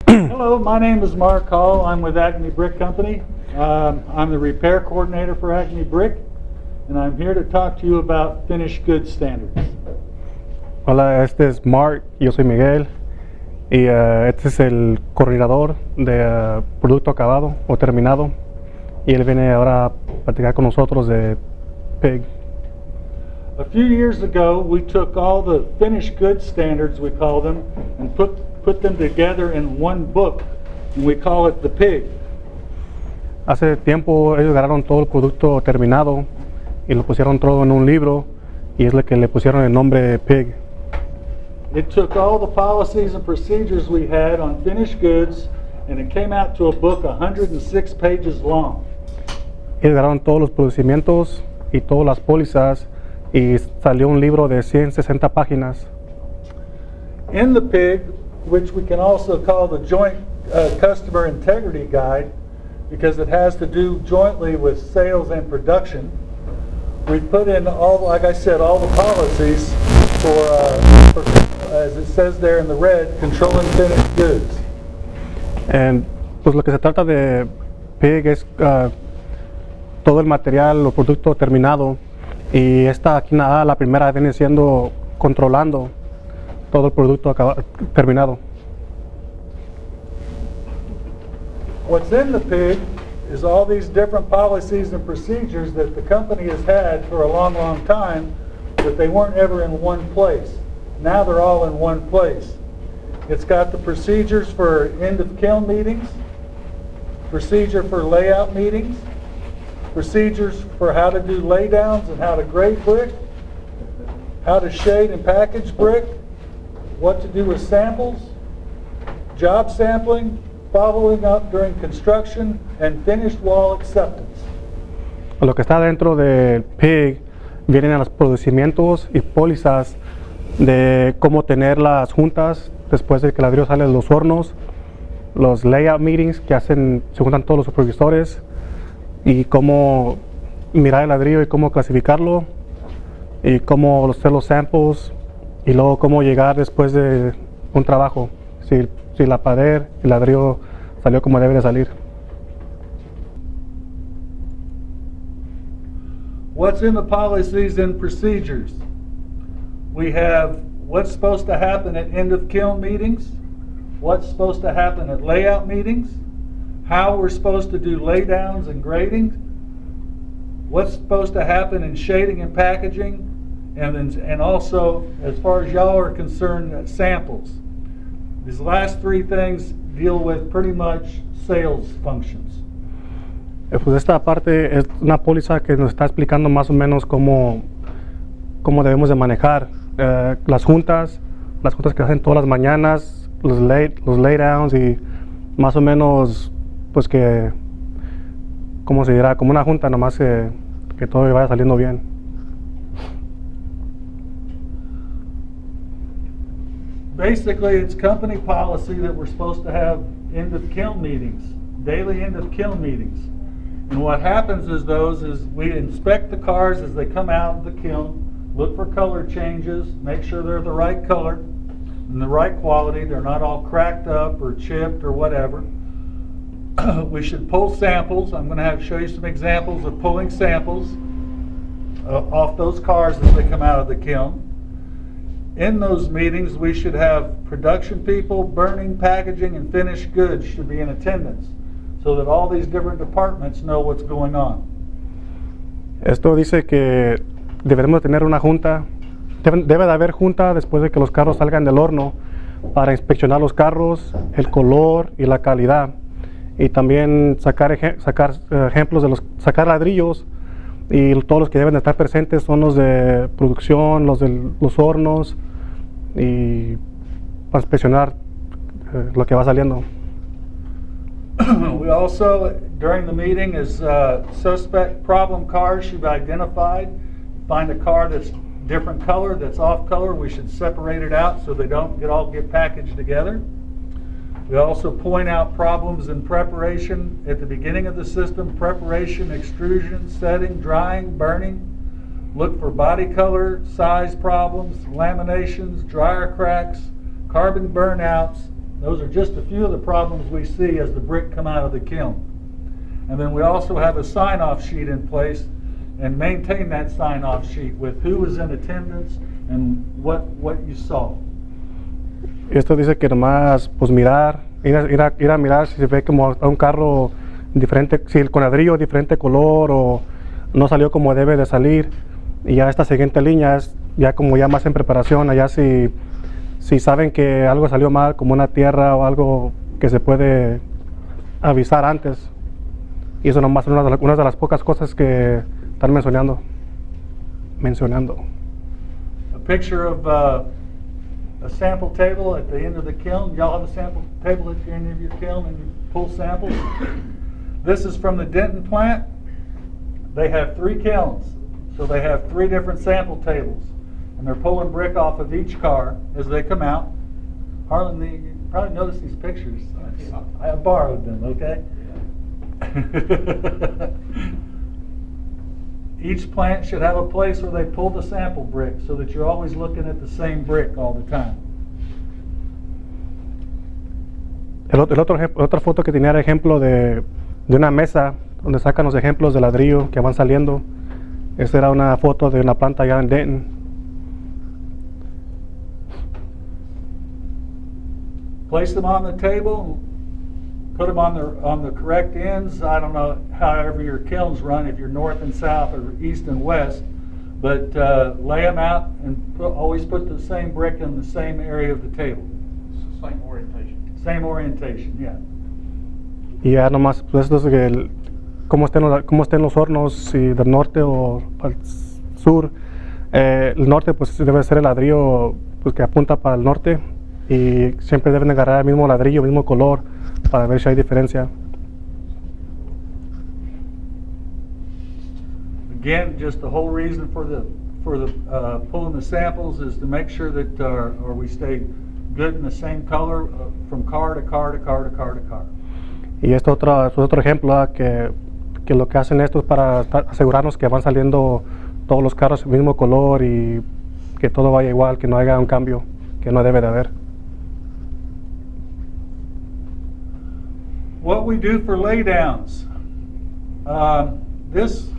Hello, my name is Mark Hall. I'm with Acme Brick Company. I'm the repair coordinator for Acme Brick, and I'm here to talk to you about finished goods standards. Hola, este es Mark, yo soy Miguel y este es el coordinador de producto acabado o terminado y él viene ahora a platicar con nosotros de PIG. A few years ago, we took all the finished goods standards, we call them, and put them together in one book, and we call it the PIG. Hace tiempo ellos agarraron todo el producto terminado y lo pusieron todo en un libro y es lo que le pusieron el nombre PIG. It took all the policies and procedures we had on finished goods, and it came out to a book 106 pages long. Ellos agarraron todos los procedimientos y todas las pólizas y salió un libro de 160 páginas. In the PIG, which we can also call the Joint Customer Integrity Guide, because it has to do jointly with sales and production, we put in all, like I said, all the policies for as it says there in the red, controlling finished goods. Pues lo que se trata de PIG es todo el material o producto terminado y esta aquí nada, la primera viene siendo controlando todo el producto terminado. What's in the PIG is all these different policies and procedures that the company has had for a long, long time, but they weren't ever in one place. Now they're all in one place. It's got the procedures for end of kiln meetings, procedure for layout meetings, procedures for how to do laydowns and how to grade brick, how to shade and package brick, what to do with samples, job sampling, following up during construction, and finished wall acceptance. Lo que está dentro del PIG vienen a los procedimientos y pólizas de cómo tener las juntas después de que el ladrillo sale de los hornos, los layout meetings que se juntan todos los supervisores y cómo mirar el ladrillo y cómo clasificarlo y cómo hacer los samples y luego cómo llegar después de un trabajo, si la pared, el ladrillo salió como debe de salir. What's in the policies and procedures? We have what's supposed to happen at end of kiln meetings, what's supposed to happen at layout meetings, how we're supposed to do laydowns and grading, what's supposed to happen in shading and packaging, and also, as far as y'all are concerned, samples. These last three things deal with pretty much sales functions. Pues esta parte es una póliza que nos está explicando más o menos cómo debemos de manejar las juntas que hacen todas las mañanas, los laydowns y más o menos pues que, ¿cómo se dirá? Como una junta nomás que todo vaya saliendo bien. Basically, it's company policy that we're supposed to have end of kiln meetings, daily end of kiln meetings. And what happens is we inspect the cars as they come out of the kiln, look for color changes, make sure they're the right color and the right quality. They're not all cracked up or chipped or whatever. We should pull samples. I'm going to show you some examples of pulling samples off those cars as they come out of the kiln. In those meetings, we should have production people, burning, packaging, and finished goods should be in attendance so that all these different departments know what's going on. Esto dice que debemos tener una junta, debe de haber junta después de que los carros salgan del horno para inspeccionar los carros, el color y la calidad. Y también sacar ejemplos sacar ladrillos y todos los que deben de estar presentes son los de producción, los de los hornos y para inspeccionar lo que va saliendo. We also, during the meeting, suspect problem cars should be identified. Find a car that's different color, that's off color, we should separate it out so they don't all get packaged together. We also point out problems in preparation at the beginning of the system: preparation, extrusion, setting, drying, burning. Look for body color, size problems, laminations, dryer cracks, carbon burnouts, Those are just a few of the problems we see as the brick come out of the kiln. And then we also have a sign-off sheet in place and maintain that sign-off sheet with who was in attendance and what you saw. Y esto dice que nomás pues mirar, ir a mirar si se ve como un carro diferente, si el con ladrillo diferente color o no salió como debe de salir. Y ya esta siguiente línea es ya como ya más en preparación, allá si saben que algo salió mal, como una tierra o algo que se puede avisar antes. Y eso nomás es una de las pocas cosas que están mencionando. A picture of a sample table at the end of the kiln. Y'all have a sample table at the end of your kiln and you pull samples. This is from the Denton plant. They have 3 kilns, so they have 3 different sample tables. And they're pulling brick off of each car as they come out. Harlan, you probably noticed these pictures. I borrowed them, okay? Each plant should have a place where they pull the sample brick so that you're always looking at the same brick all the time. Otra foto que tenía era ejemplo de una mesa donde sacan los ejemplos de ladrillo que van saliendo. Esa era una foto de una planta allá en Denton. Place them on the table, put them on the correct ends. I don't know however your kilns run, if you're north and south or east and west, but lay them out and always put the same brick in the same area of the table. Same orientation. Same orientation, yeah. Y ya nomás, pues esto es cómo estén los hornos, si del norte o al sur. El norte pues debe ser el ladrillo pues, que apunta para el norte y siempre deben agarrar el mismo ladrillo, el mismo color para ver si hay diferencia. Again, just the whole reason for the pulling the samples is to make sure that or we stay good in the same color from car to car to car to car to car. Y esto es otro ejemplo que lo que hacen esto es para asegurarnos que van saliendo todos los carros del mismo color y que todo vaya igual, que no haya un cambio que no debe de haber. What we do for laydowns. This,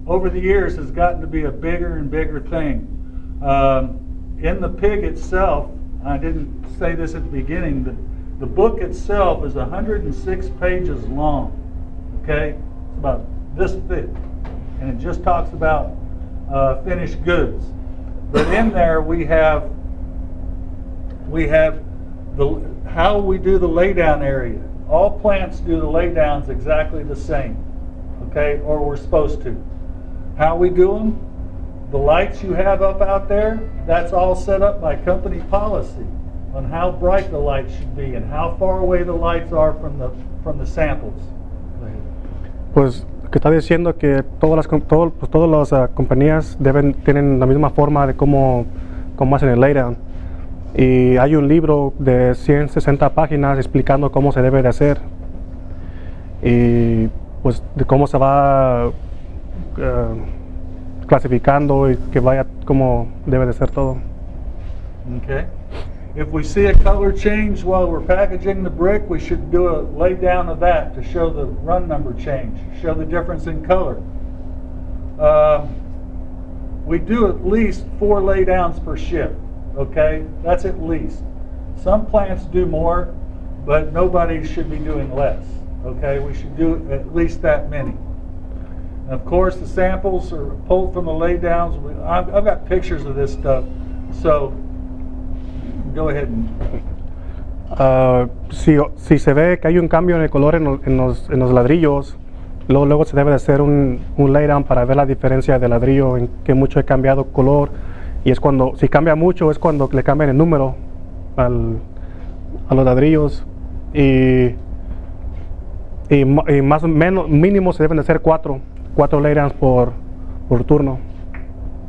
over the years, has gotten to be a bigger and bigger thing. In the pig itself, I didn't say this at the beginning, the book itself is 106 pages long, okay? It's about this thick, and it just talks about finished goods. But in there we have how we do the laydown area. All plants do the laydowns exactly the same, okay, or we're supposed to. How we do them, the lights you have up out there, that's all set up by company policy on how bright the lights should be and how far away the lights are from the samples. Pues que está diciendo que todas las compañías tienen la misma forma de cómo hacen el laydown. Y hay un libro de 160 páginas explicando cómo se debe de hacer y pues de cómo se va clasificando y que vaya como debe de ser todo. Okay. If we see a color change while we're packaging the brick, we should do a lay down of that to show the run number change, show the difference in color. We do at least 4 lay downs per shift. Okay, that's at least. Some plants do more, but nobody should be doing less. Okay, we should do at least that many. And of course, the samples are pulled from the laydowns. I've got pictures of this stuff, so go ahead and. Si se ve que hay un cambio en el color en los ladrillos, luego se debe de hacer un laydown para ver la diferencia de ladrillo, en que mucho ha cambiado color. Y es cuando, si cambia mucho, es cuando le cambian el número a los ladrillos. Y más o menos, mínimo se deben de hacer 4 laydowns por turno,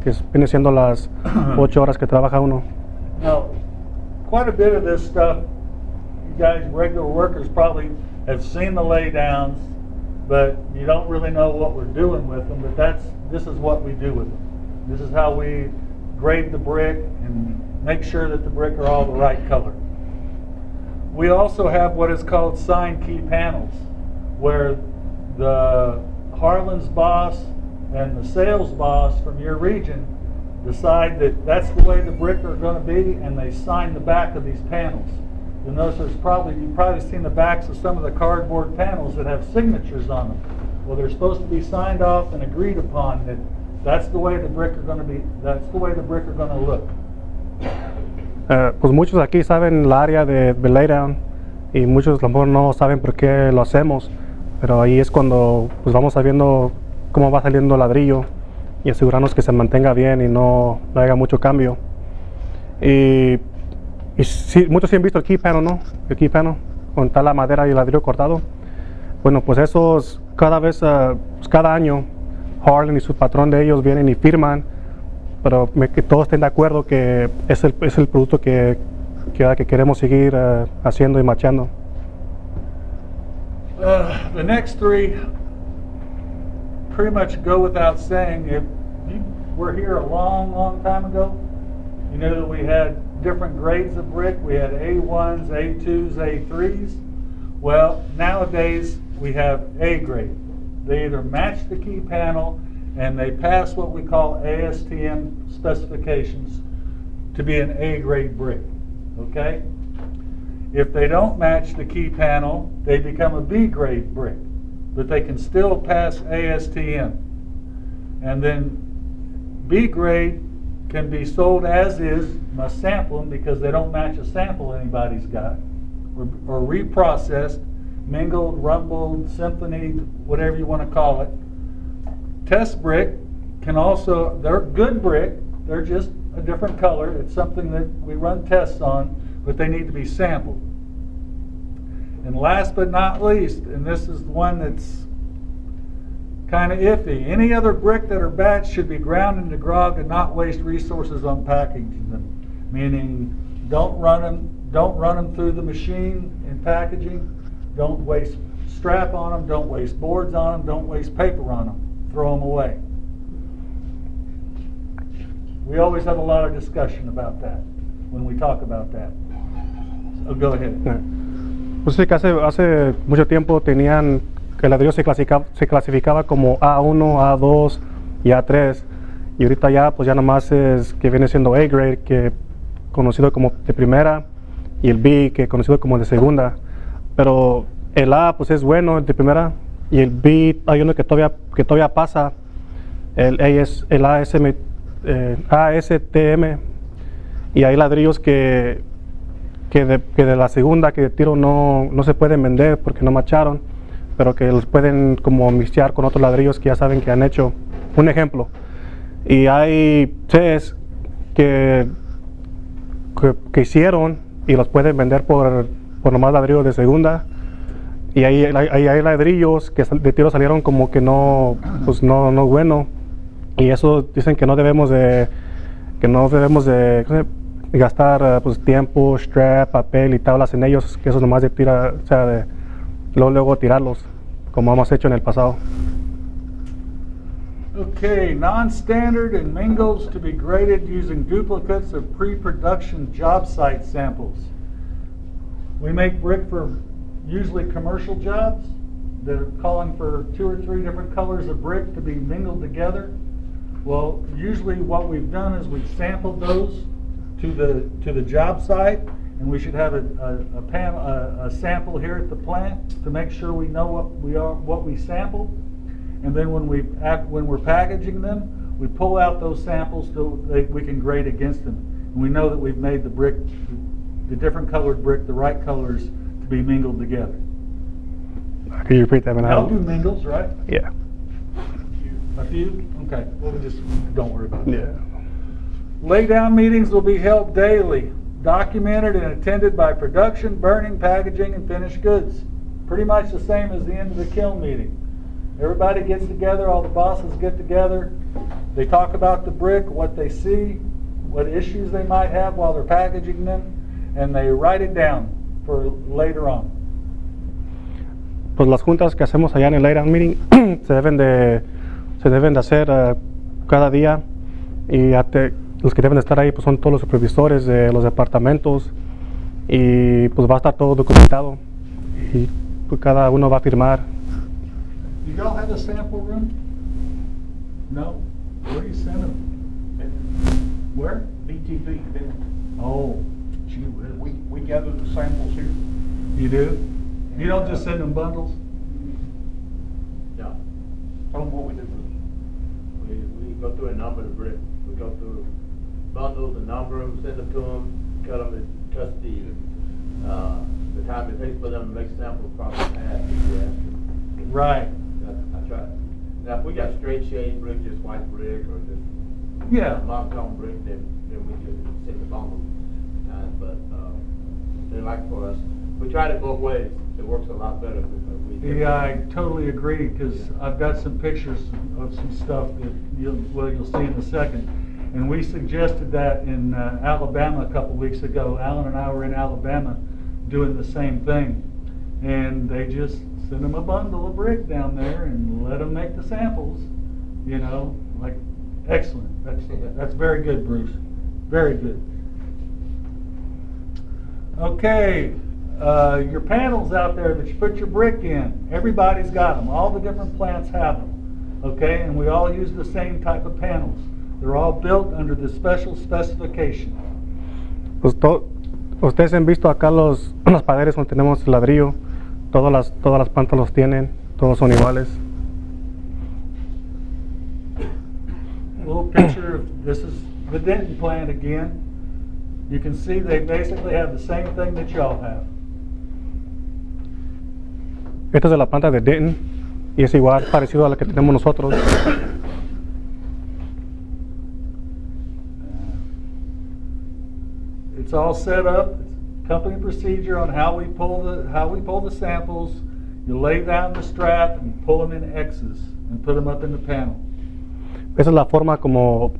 que viene siendo las 8 horas que trabaja uno. Now, quite a bit of this stuff, you guys, regular workers, probably have seen the laydowns, but you don't really know what we're doing with them. But this is what we do with them. This is how we grade the brick and make sure that the brick are all the right color. We also have what is called signed key panels, where the Harlan's boss and the sales boss from your region decide that that's the way the brick are going to be, and they sign the back of these panels. You'll notice you've probably seen the backs of some of the cardboard panels that have signatures on them. Well, they're supposed to be signed off and agreed upon that that's the way the brick are going to be, that's the way the brick are going to look. Pues muchos aquí saben la área de laydown y muchos a lo mejor no saben por qué lo hacemos, pero ahí es cuando pues vamos sabiendo cómo va saliendo el ladrillo y asegurarnos que se mantenga bien y no haya mucho cambio. Y sí, muchos sí han visto el key panel, ¿no? El key panel, con está la madera y el ladrillo cortado. Bueno, pues esos cada vez, pues cada año, Harlan y su patrón de ellos vienen y firman, pero que todos estén de acuerdo que es el producto que queremos seguir haciendo y marchando. The next three pretty much go without saying. If you were here a long time ago, you know that we had different grades of brick. We had A1s, A2s, A3s. Well, nowadays we have A grade. They either match the key panel and they pass what we call ASTM specifications to be an A grade brick. Okay? If they don't match the key panel, they become a B grade brick, but they can still pass ASTM. And then B grade can be sold as is, must sample them because they don't match a sample anybody's got, or reprocessed, mingled, rumbled, symphonied, whatever you want to call it. Test brick can also, they're good brick, they're just a different color. It's something that we run tests on, but they need to be sampled. And last but not least, and this is the one that's kind of iffy, any other brick that are batched should be ground into grog and not waste resources on packaging them. Meaning, don't run them through the machine in packaging. Don't waste strap on them. Don't waste boards on them. Don't waste paper on them. Throw them away. We always have a lot of discussion about that when we talk about that. So go ahead. Pues sí, que hace mucho tiempo tenían que el ladrillo se clasificaba como A1, A2 y A3, y ahorita ya pues ya nomás es que viene siendo A grade, que conocido como de primera, y el B que conocido como de segunda. Pero el A pues es bueno, el de primera, y el B hay uno que todavía pasa, el A es el ASTM, y hay ladrillos que de la segunda que de tiro no se pueden vender porque no macharon, pero que los pueden como mixear con otros ladrillos que ya saben que han hecho. Un ejemplo, y hay Cs que hicieron y los pueden vender por nomás ladrillos de segunda, y hay ladrillos que de tiro salieron como que no bueno, y eso dicen que no debemos de gastar pues tiempo, strap, papel y tablas en ellos, que eso es nomás de tirar, o sea, de luego tirarlos, como hemos hecho en el pasado. Okay, non-standard and mingles to be graded using duplicates of pre-production job site samples. We make brick for usually commercial jobs that are calling for 2 or 3 different colors of brick to be mingled together. Well, usually what we've done is we've sampled those to the job site, and we should have a sample here at the plant to make sure we know what we sampled. And then when we're packaging them, we pull out those samples so we can grade against them. And we know that we've made the brick, the different colored brick, the right colors to be mingled together. Can you repeat that? I'll do mingles, right? Yeah. A few? Okay. Well, we just don't worry about it. Yeah. Laydown meetings will be held daily, documented and attended by production, burning, packaging, and finished goods. Pretty much the same as the end of the kiln meeting. Everybody gets together, all the bosses get together, they talk about the brick, what they see, what issues they might have while they're packaging them, and they write it down for later on. Pues las juntas que hacemos allá en el laydown meeting se deben de hacer cada día, y los que deben de estar ahí pues son todos los supervisores de los departamentos, y pues va a estar todo documentado y pues, cada uno va a firmar. Do y'all have a sample room? No? Where do you send them? Where? BTP, then Oh, gee whiz. we gather the samples here. You do? You don't just send them bundles? No, Tell them what we do. we go through a number of bricks. We go through bundles and number them, send them to them, cut them and cut the time it takes for them to make samples probably half if you ask them. Right. I try. Now, if we got straight shade brick, just white brick, or just Yeah. monochrome brick, then we just send the bundle times, but, they like for us, we tried it both ways. It works a lot better because we. Yeah, I totally agree, because I've got some pictures of some stuff that you'll see in a second. And we suggested that in Alabama a couple weeks ago. Alan and I were in Alabama doing the same thing. And they just send them a bundle of brick down there and let them make the samples, you know, like, excellent. That's very good, Bruce. Very good. Okay, your panels out there that you put your brick in, everybody's got them. All the different plants have them. Okay, and we all use the same type of panels. They're all built under the special specification. Pues ustedes han visto acá las paredes donde tenemos ladrillo, todas las plantas los tienen, todos son iguales. A little picture of, this is the Denton plant again. You can see they basically have the same thing that y'all have. Esta es de la planta de Denton y es igual, parecido a la que tenemos nosotros. It's all set up. It's company procedure on how we pull the samples. You lay down the strap and pull them in X's and put them up in the panel. Esa es la forma como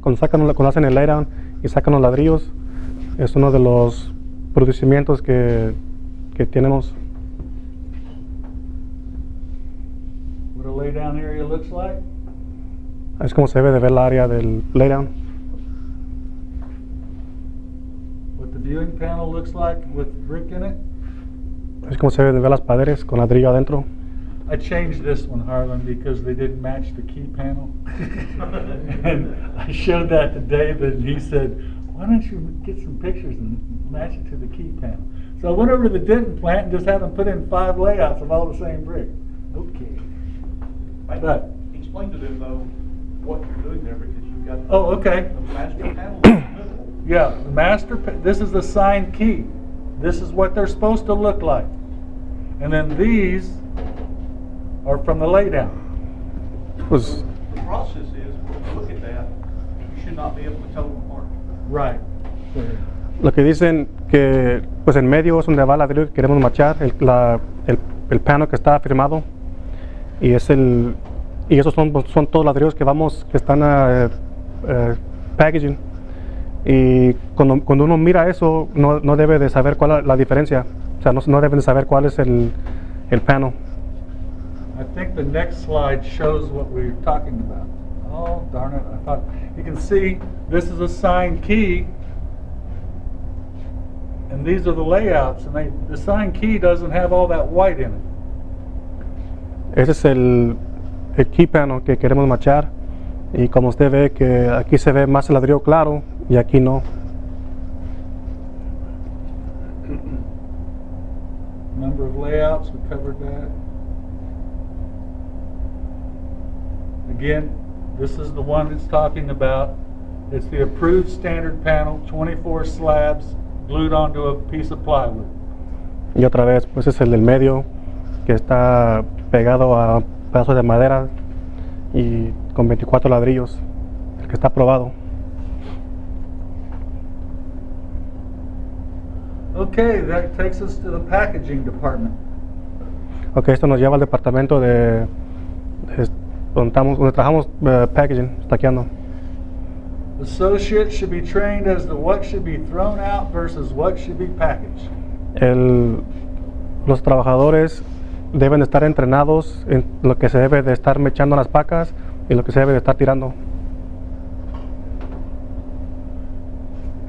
cuando hacen el laydown y sacan los ladrillos. Es uno de los procedimientos que tenemos. What a laydown area looks like. Es como se debe de ver la área del laydown. What the viewing panel looks like with brick in it. Es como se debe de ver las paredes con ladrillo adentro. I changed this one, Harlan, because they didn't match the key panel. And I showed that to David, and he said, why don't you get some pictures and match it to the key panel? So I went over to the Denton plant and just had them put in 5 layouts of all the same brick. Okay. But, Explain to them though what you're doing there because you've got oh, okay. the master panel in the middle. Yeah, the this is the signed key. This is what they're supposed to look like. And then these are from the laydown. Pues, The process is, when you look at that, you should not be able to tell them apart. Right. lo que dicen que pues en medio es donde va el ladrillo que queremos machar, el panel que está firmado y esos son todos ladrillos que están packaging. Y cuando uno mira eso, no debe de saber cuál es la diferencia. O sea, no deben de saber cuál es el panel. I think the next slide shows what we're talking about. Oh, darn it. I thought, you can see this is a signed key, and these are the layouts, and the signed key doesn't have all that white in it. Ese es el key panel que queremos machar. Y como usted ve que aquí se ve más el ladrillo claro y aquí no. Number of layouts, we covered that. Again, this is the one it's talking about. It's the approved standard panel, 24 slabs glued onto a piece of plywood. Y otra vez, pues es el del medio que está pegado a un pedazo de madera y con 24 ladrillos, el que está aprobado. Okay, that takes us to the packaging department. Ok, esto nos lleva al departamento donde trabajamos packaging, estaqueando. Associates should be trained as to what should be thrown out versus what should be packaged. Los trabajadores deben estar entrenados en lo que se debe de estar mechando las pacas y lo que se debe de estar tirando.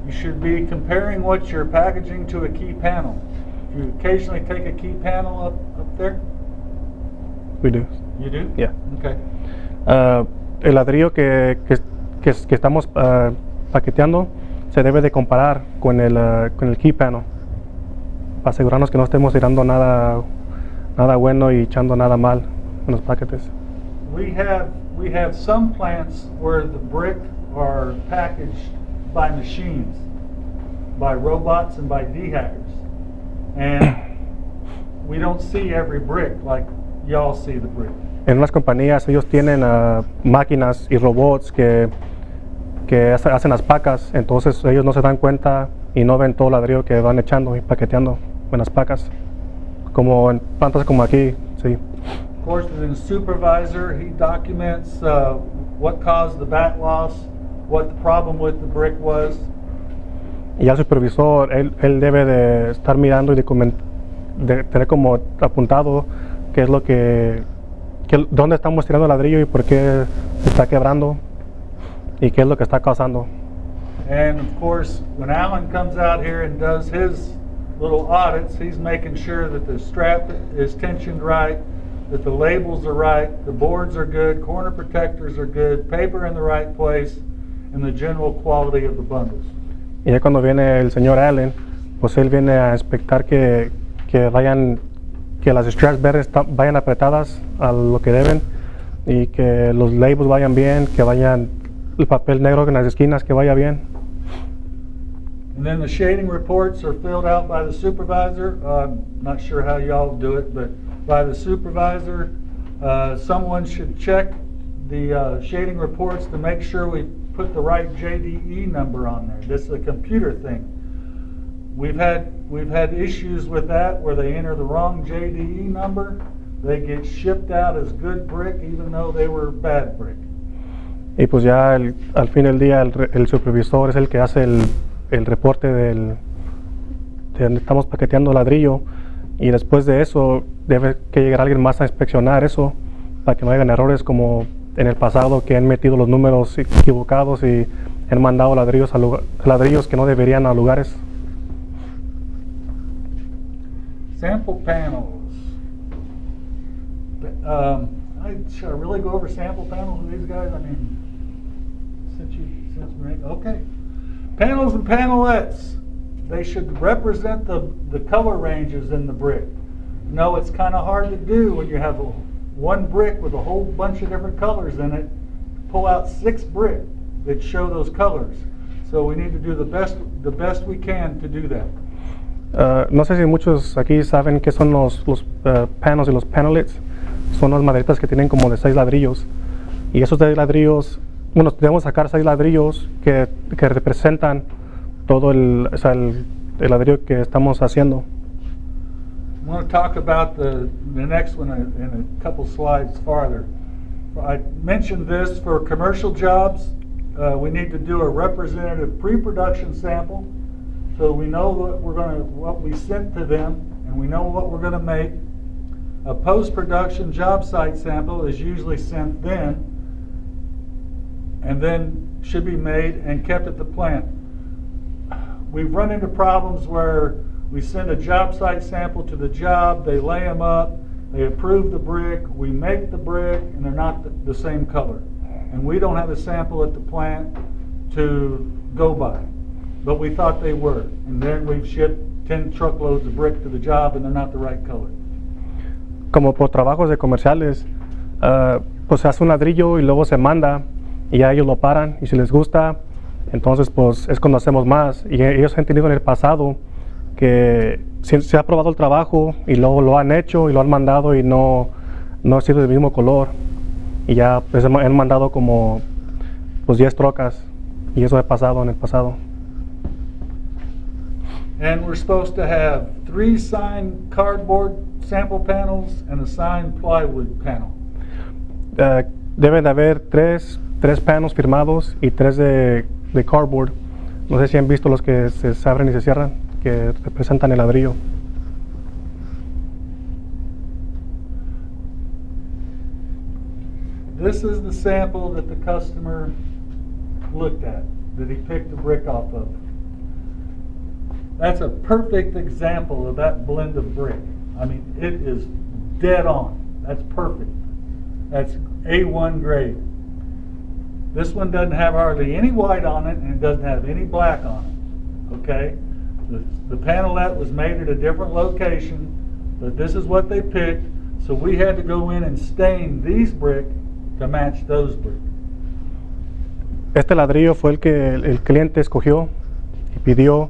You should be comparing what you're packaging to a key panel. You occasionally take a key panel up there? We do. You do? Yeah. Okay. El ladrillo que estamos paqueteando se debe de comparar con el key panel para asegurarnos que no estemos tirando nada bueno y echando nada mal en los paquetes. We have some plants where the brick are packaged by machines, by robots and by dehackers. And we don't see every brick like y'all see the brick. En unas compañías ellos tienen máquinas y robots que hacen las pacas, entonces ellos no se dan cuenta y no ven todo el ladrillo que van echando y paqueteando en las pacas, como en plantas como aquí, sí. Of course, the supervisor, he documents what caused the bat loss, what the problem with the brick was. Y al supervisor, él debe de estar mirando y de tener como apuntado qué es lo dónde estamos tirando el ladrillo y por qué está quebrando y qué es lo que está causando. And of course, when Alan comes out here and does his little audits, he's making sure that the strap is tensioned right, that the labels are right, the boards are good, corner protectors are good, paper in the right place, and the general quality of the bundles. Y ya cuando viene el señor Allen, pues él viene a inspectar que las straps verdes vayan apretadas a lo que deben y que los labels vayan bien, que vayan el papel negro en las esquinas que vaya bien. And then the shading reports are filled out by the supervisor. I'm not sure how y'all do it, but by the supervisor. Someone should check the shading reports to make sure we put the right JDE number on there. This is a computer thing. We've had issues with that where they enter the wrong JDE number. They get shipped out as good brick even though they were bad brick. Y pues ya al fin del día el supervisor es el que hace el reporte de donde estamos paqueteando ladrillo, y después de eso debe que llegar alguien más a inspeccionar eso para que no hayan errores como en el pasado, que han metido los números equivocados y han mandado ladrillos que no deberían a lugares. Sample panels. Should I really go over sample panels with these guys? I mean, okay. Panels and panelettes. They should represent the color ranges in the brick. No, it's kind of hard to do when you have one brick with a whole bunch of different colors in it. Pull out 6 brick that show those colors. So we need to do the best we can to do that. No sé si muchos aquí saben qué son los panels y los panelettes. Son unas maderitas que tienen como de 6 ladrillos. Y esos 6 ladrillos, bueno, debemos sacar 6 ladrillos que representan todo el ladrillo que estamos haciendo. I want to talk about the next one in a couple slides farther. I mentioned this for commercial jobs. We need to do a representative pre-production sample so we know what we sent to them and we know what we're going to make. A post-production job site sample is usually sent then and then should be made and kept at the plant. We've run into problems where we send a job site sample to the job, they lay them up, they approve the brick, we make the brick, and they're not the same color. And we don't have a sample at the plant to go by. But we thought they were. And then we've shipped 10 truckloads of brick to the job and they're not the right color. Como por trabajos de comerciales, pues se hace un ladrillo y luego se manda y ya ellos lo paran, y si les gusta, entonces pues es cuando hacemos más. Y ellos han tenido en el pasado que se ha probado el trabajo y luego lo han hecho y lo han mandado y no ha sido del mismo color, y ya pues han mandado como pues 10 trocas, y eso ha pasado en el pasado. And we're supposed to have 3 signed cardboard sample panels and a signed plywood panel. Deben de haber 3 paneles firmados y 3 de cardboard. No sé si han visto los que se abren y se cierran, que representan el ladrillo. This is the sample that the customer looked at, that he picked the brick off of. That's a perfect example of that blend of brick. I mean, it is dead on. That's perfect. That's A1 grade. This one doesn't have hardly any white on it, and it doesn't have any black on it. Okay? The panelette was made at a different location, but this is what they picked. So we had to go in and stain these brick to match those brick. Este ladrillo fue el que el cliente escogió y pidió,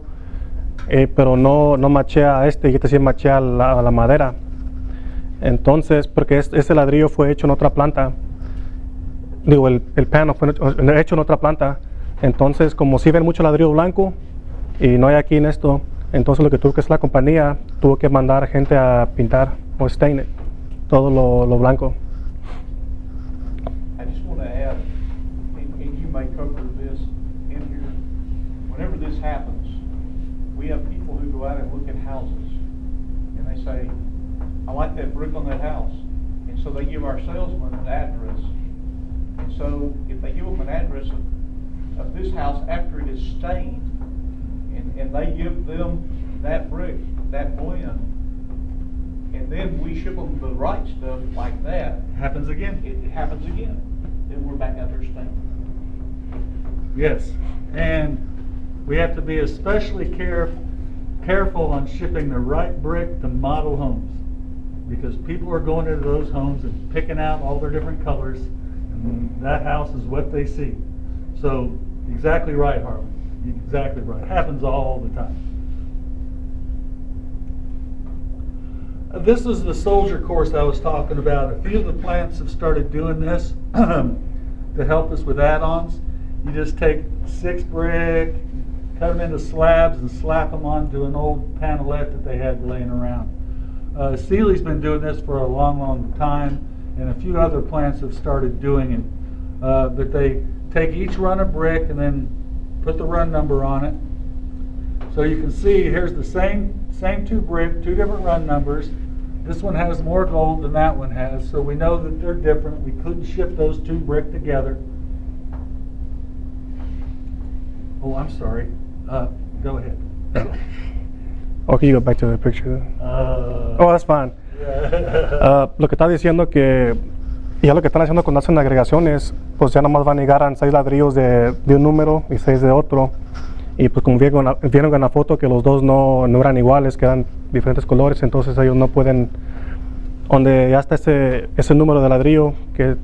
pero no machea a este, y este sí machea a la madera. Entonces, porque este ladrillo fue hecho en otra planta, digo, el panel fue hecho en otra planta, entonces como si ven mucho ladrillo blanco y no hay aquí en esto, entonces lo que tuvo que hacer la compañía, tuvo que mandar gente a pintar o stain it, todo lo blanco. I just want to add, and you may cover this in here, whenever this happens, we have people who go out and look at houses, and they say, I like that brick on that house. And so they give our salesman an address. And so if they give them an address of this house after it is stained, and they give them that brick, that blend, and then we ship them the right stuff like that, Happens again. it happens again. Then we're back out there stained. Yes. And we have to be especially careful on shipping the right brick to model homes, because people are going into those homes and picking out all their different colors, and that house is what they see. So exactly right, Harlan. Exactly right. It happens all the time. This is the soldier course I was talking about. A few of the plants have started doing this to help us with add-ons. You just take 6 brick, cut them into slabs, and slap them onto an old panelette that they had laying around. Sealy's been doing this for a long, long time, and a few other plants have started doing it. But they take each run of brick and then put the run number on it. So you can see here's the same 2 brick, 2 different run numbers. This one has more gold than that one has, so we know that they're different. We couldn't ship those 2 brick together. Oh, I'm sorry. Go ahead. Okay, you go back to the picture. Oh, that's fine. Yeah. Lo que está diciendo que ya lo que están haciendo cuando hacen agregaciones, pues ya nomás van a llegar 6 ladrillos de un número y 6 de otro. Y pues como vieron en la foto que los dos no eran iguales, que eran diferentes colores, entonces ellos no pueden, donde ya está ese número de ladrillo, que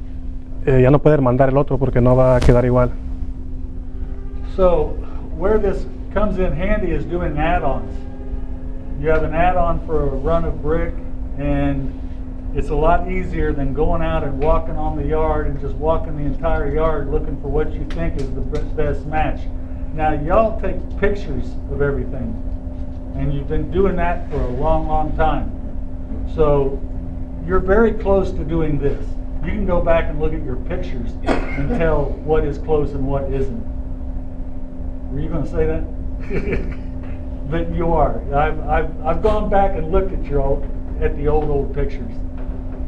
ya no pueden mandar el otro porque no va a quedar igual. So where this comes in handy is doing add-ons. You have an add-on for a run of brick, and it's a lot easier than going out and walking on the yard and just walking the entire yard looking for what you think is the best match. Now, y'all take pictures of everything, and you've been doing that for a long, long time. So you're very close to doing this. You can go back and look at your pictures and tell what is close and what isn't. Were you going to say that? But you are. I've gone back and looked at at the old pictures.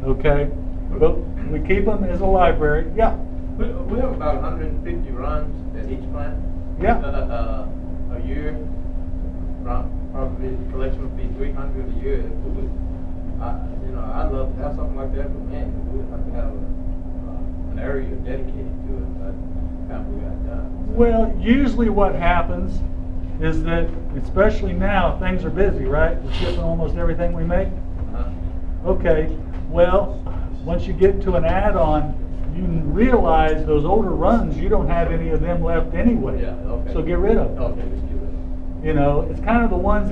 Okay, but we keep them as a library. Yeah. We have about 150 runs at each plant. Yeah. A year. Probably the collection would be 300 a year. I'd love to have something like that, but man, we would have to have an area dedicated to it. But we got done. Well, usually what happens is that, especially now, things are busy, right? We're shipping almost everything we make. Okay, well, once you get to an add-on, you realize those older runs, you don't have any of them left anyway. Yeah, okay. So get rid of them. Okay, let's do it. You know, it's kind of the ones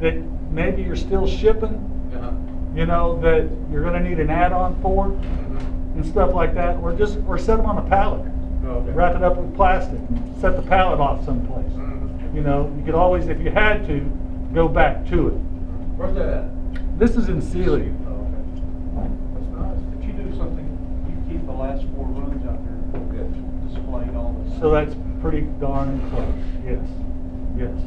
that maybe you're still shipping, that you're going to need an add-on for, and stuff like that, or set them on a pallet. Okay. Wrap it up with plastic and set the pallet off someplace. You could always, if you had to, go back to it. Where's that at? This is in Sealy. That's nice. But you do something, you keep the last 4 runs out there displayed all the time. So that's pretty darn close. Yes. Yes.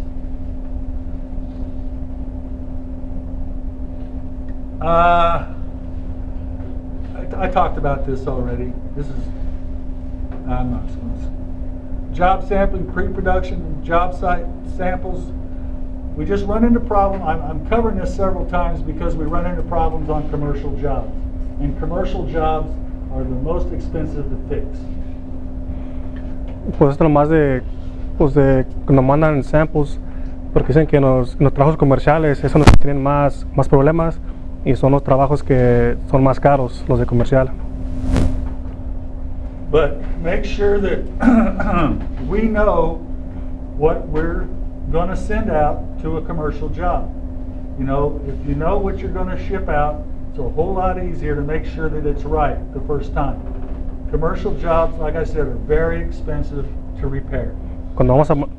I talked about this already. I'm not supposed to. Job sampling, pre-production, and job site samples. we just run into problems. I'm covering this several times because we run into problems on commercial jobs. And commercial jobs are the most expensive to fix. Pues esto nomás pues de nos mandan samples porque dicen que en los trabajos comerciales eso nos tienen más problemas y son los trabajos que son más caros, los de comercial. But make sure that we know what we're going to send out to a commercial job. You know, if you know what you're going to ship out, it's a whole lot easier to make sure that it's right the first time. Commercial jobs, like I said, are very expensive to repair. Cuando vamos a Can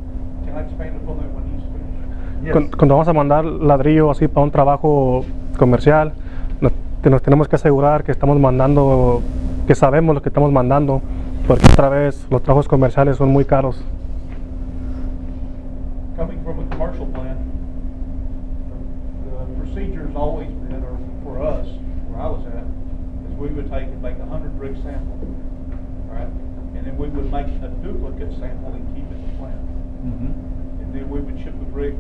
I expand upon that when he's finished? Yes. cuando vamos a mandar ladrillo así para un trabajo comercial, nos tenemos que asegurar que estamos mandando, que sabemos lo que estamos mandando, porque otra vez los trabajos comerciales son muy caros. Coming from a commercial plant, the procedure's always been, or for us, where I was at, is we would take and make 100 brick sample, right? And then we would make a duplicate sample and keep it in the plant. Mm-hmm. And then we would ship the brick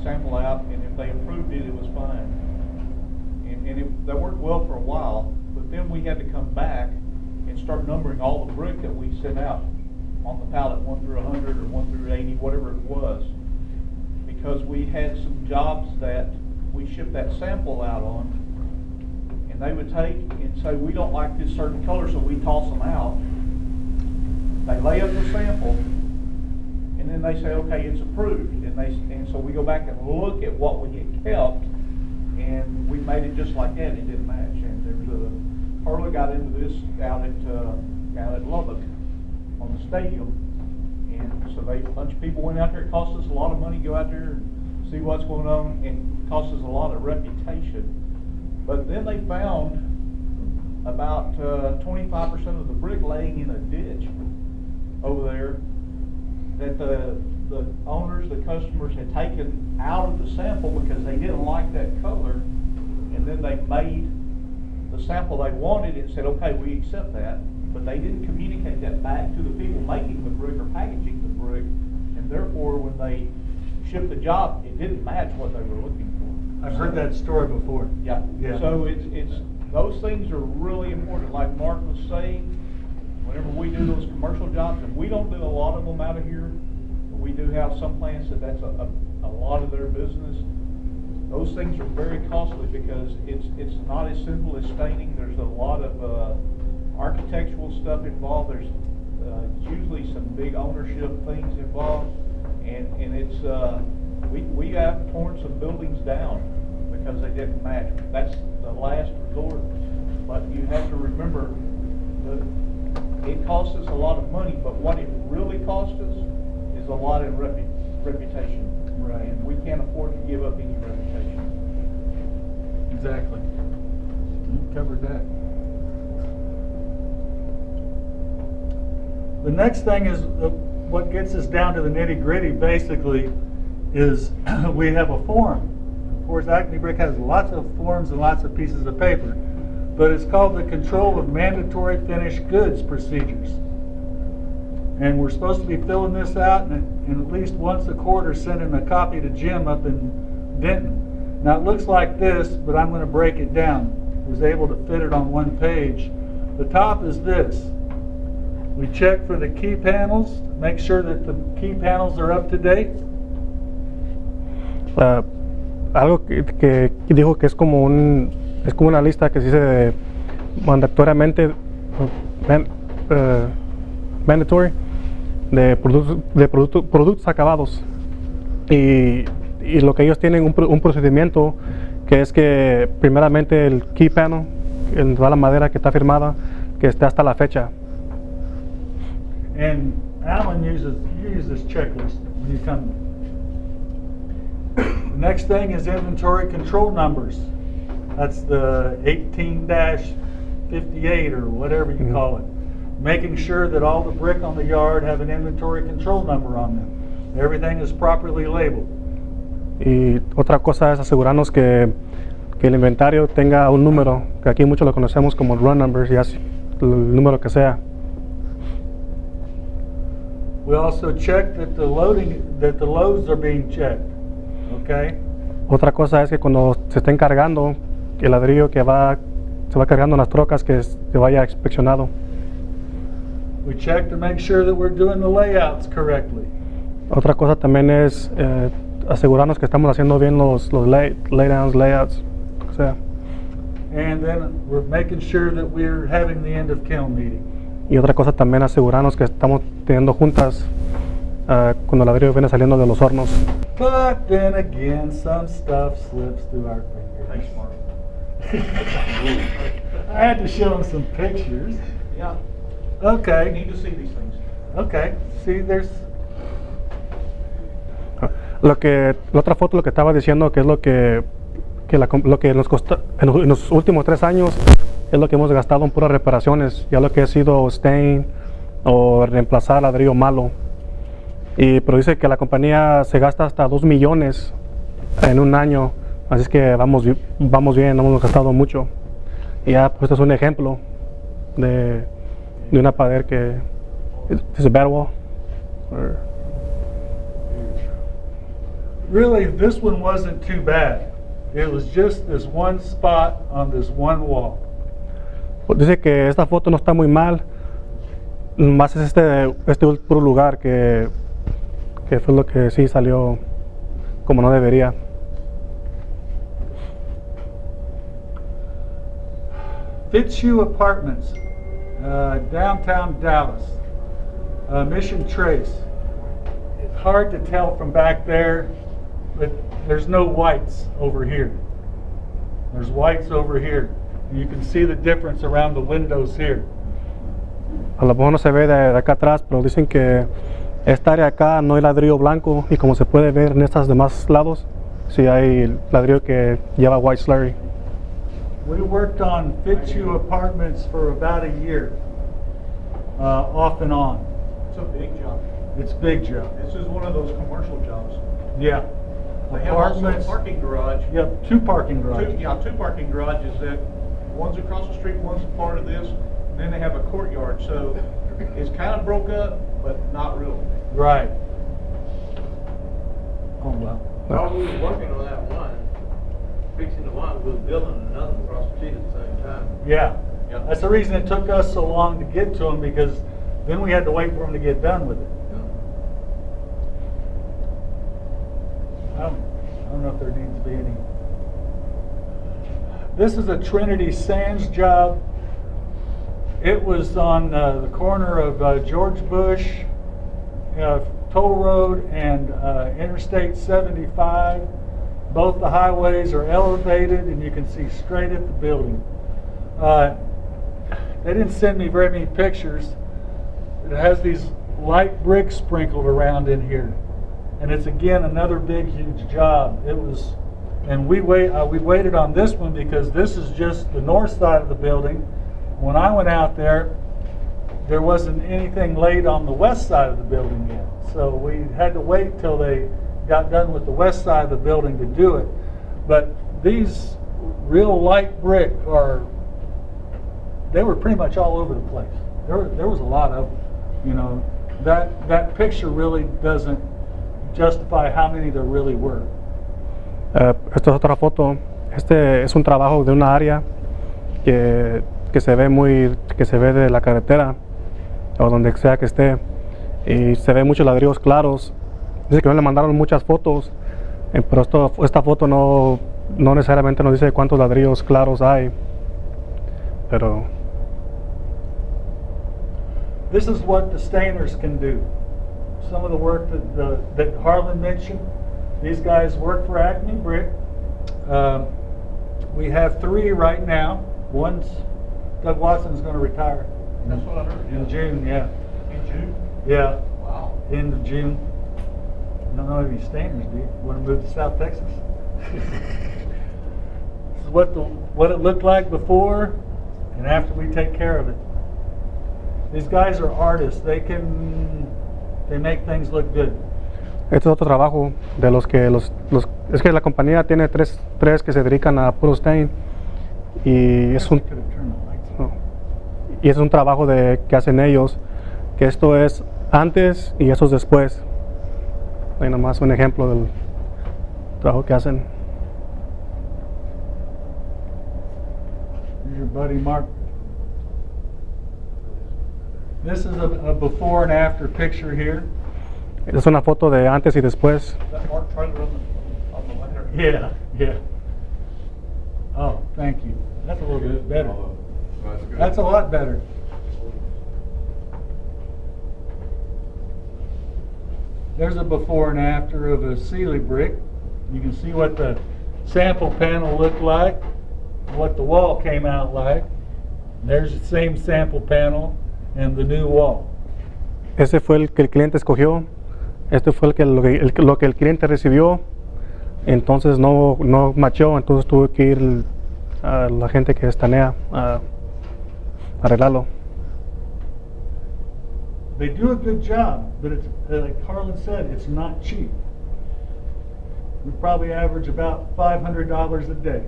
sample out, and if they approved it, it was fine. And that worked well for a while, but then we had to come back and start numbering all the brick that we sent out on the pallet, 1 through 100 or 1 through 80, whatever it was. Because we had some jobs that we shipped that sample out on, and they would take and say, we don't like this certain color, so we toss them out. They lay up the sample, and then they say, okay, it's approved. And so we go back and look at what we had kept, and we made it just like that. It didn't match. And Harley got into this out at Lubbock on the stadium, and so a bunch of people went out there. It cost us a lot of money to go out there and see what's going on, and it cost us a lot of reputation. But then they found about 25% of the brick laying in a ditch over there that the owners, the customers had taken out of the sample because they didn't like that color, and then they made the sample they wanted and said, okay, we accept that, but they didn't communicate that back to the people making the brick or packaging the brick, and therefore when they shipped the job, it didn't match what they were looking for. I've heard that story before. Yeah. Yeah. So it's those things are really important. Like Mark was saying, whenever we do those commercial jobs, and we don't do a lot of them out of here, but we do have some plants that's a lot of their business. Those things are very costly because it's not as simple as staining. There's a lot of architectural stuff involved. There's usually some big ownership things involved, and it's we have torn some buildings down because they didn't match. That's the last resort, but you have to remember that it costs us a lot of money, but what it really costs us is a lot in reputation. Right. And we can't afford to give up any reputation. Exactly. You covered that. The next thing is what gets us down to the nitty-gritty basically is we have a form. Of course, Acme Brick has lots of forms and lots of pieces of paper, but it's called the Control of Mandatory Finished Goods Procedures. And we're supposed to be filling this out and at least once a quarter sending a copy to Jim up in Denton. Now it looks like this, but I'm going to break it down. I was able to fit it on one page. The top is this. We check for the key panels, make sure that the key panels are up to date. Algo que dijo que es como una lista que se dice mandatoriamente mandatory de productos acabados y lo que ellos tienen un procedimiento que es que primeramente el key panel, toda la madera que está firmada, que esté hasta la fecha. And Alan uses this checklist when you come. The next thing is inventory control numbers. That's the 18-58 or whatever you call it. Making sure that all the brick on the yard have an inventory control number on them. Everything is properly labeled. Y otra cosa es asegurarnos que el inventario tenga un número, que aquí muchos lo conocemos como run numbers, ya el número que sea. We also check that the loads are being checked. Okay? Otra cosa es que cuando se estén cargando, el ladrillo se va cargando en las trocas, que se vaya inspeccionado. We check to make sure that we're doing the layouts correctly. Otra cosa también es asegurarnos que estamos haciendo bien los laydowns, layouts, o sea. And then we're making sure that we're having the end of kiln meeting. Y otra cosa también asegurarnos que estamos teniendo juntas cuando el ladrillo viene saliendo de los hornos. But then again, some stuff slips through our Thanks, fingers. Mark. I had to show him some pictures. Yeah, we Okay, need to see these things. okay. See, there's, La otra foto lo que estaba diciendo que es lo que nos costó en los últimos 3 años es lo que hemos gastado en puras reparaciones, ya lo que ha sido stain o reemplazar ladrillo malo. Pero dice que la compañía se gasta hasta 2 millones en un año, así es que vamos bien, no hemos gastado mucho. Y ya pues es un ejemplo de una pared que es a bad wall. really, this one wasn't too bad. It was just this one spot on this one wall. Dice que esta foto no está muy mal, más es este puro lugar que fue lo que sí salió como no debería. Fitzhugh Apartments, downtown Dallas, Mission Trace. It's hard to tell from back there, but there's no whites over here. There's whites over here. You can see the difference around the windows here. A lo mejor no se ve de acá atrás, pero dicen que esta área acá no hay ladrillo blanco y como se puede ver en estos demás lados, sí hay ladrillo que lleva white slurry. We worked on Fitzhugh Apartments for about a year, off and on. It's a big job. It's a big job. This is one of those commercial jobs. Yeah. They have also a Apartments. parking garage. Yep, 2 parking garages. Two parking garages that, one's across the street, one's a part of this, and then they have a courtyard, so it's kind of broke up, but not really. Right. Oh, well. While we were working on that one, fixing the one, we were building another one across the street at the same time. Yeah. Yep. That's the reason it took us so long to get to them, because then we had to wait for them to get done with it. I don't know if there needs to be any. This is a Trinity Sands job. It was on the corner of George Bush, Toll Road, and Interstate 75. Both the highways are elevated, and you can see straight at the building. They didn't send me very many pictures. It has these light bricks sprinkled around in here. And it's again another big, huge job. It was, and we waited on this one because this is just the north side of the building. When I went out there wasn't anything laid on the west side of the building yet. So we had to wait till they got done with the west side of the building to do it. But these real light brick they were pretty much all over the place. There was a lot of them. You know, that picture really doesn't justify how many there really were. Esta es otra foto. Este es un trabajo de una área que se ve de la carretera o donde sea que esté, y se ve muchos ladrillos claros. Dice que no le mandaron muchas fotos, pero esta foto no necesariamente nos dice cuántos ladrillos claros hay, pero This is what the stainers can do. Some of the work that Harlan mentioned, these guys work for Acme Brick. We have 3 right now. Doug Watson's going to retire. That's what I heard. In June, yeah. In June? Yeah, Wow. end of June. You don't know any stainers, do you? Want to move to South Texas? This is what it looked like before and after we take care of it. These guys are artists. They make things look good. este es otro trabajo de los que es que la compañía tiene tres que se dedican a puro stain, y es un trabajo que hacen ellos, que esto es antes y eso es después. Ahí nomás un ejemplo trabajo que hacen. Here's your buddy Mark. This is a before and after picture here. Es una foto de antes y después. That Mark trailer on the ladder. Yeah, yeah. Oh, thank you. That's a little bit better. That's a lot better. There's a before and after of a Sealy brick. You can see what the sample panel looked like, what the wall came out like. There's the same sample panel and the new wall. Ese fue el que el cliente escogió. Este fue lo que el cliente recibió. Entonces no macheó. Entonces tuve que ir a la gente que estanea a arreglarlo. They do a good job, but it's like Carlin said, it's not cheap. We probably average about $500 a day,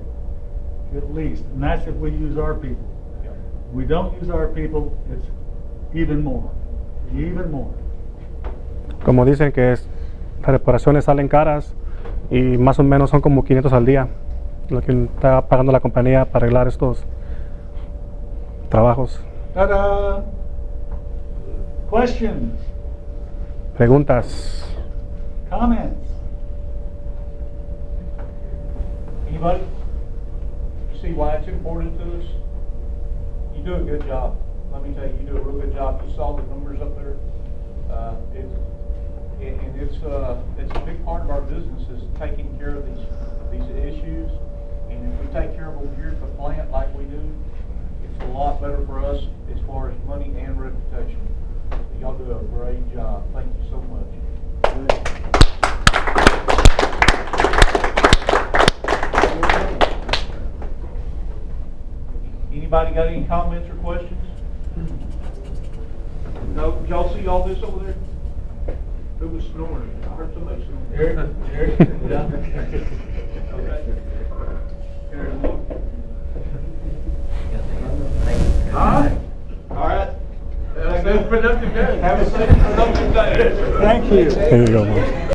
at least, and that's if we use our people. If we don't use our people, it's even more, even more. Como dicen que las reparaciones salen caras y más o menos son como 500 al día lo que está pagando la compañía para arreglar estos trabajos. Ta-da! Questions, Preguntas. comments? Anybody? You see why it's important to us? You do a good job. Let me tell you, you do a real good job. You saw the numbers up there. It's a big part of our business is taking care of these issues. And if we take care of them here at the plant like we do, it's a lot better for us as far as money and reputation. Y'all do a great job. Thank you so much. Anybody got any comments or questions? No? Did y'all see all this over there? Who was snoring? I heard somebody snoring. Eric? Yeah. Okay. Here, look. All right. Have a safe, productive day. Thank you. There you go.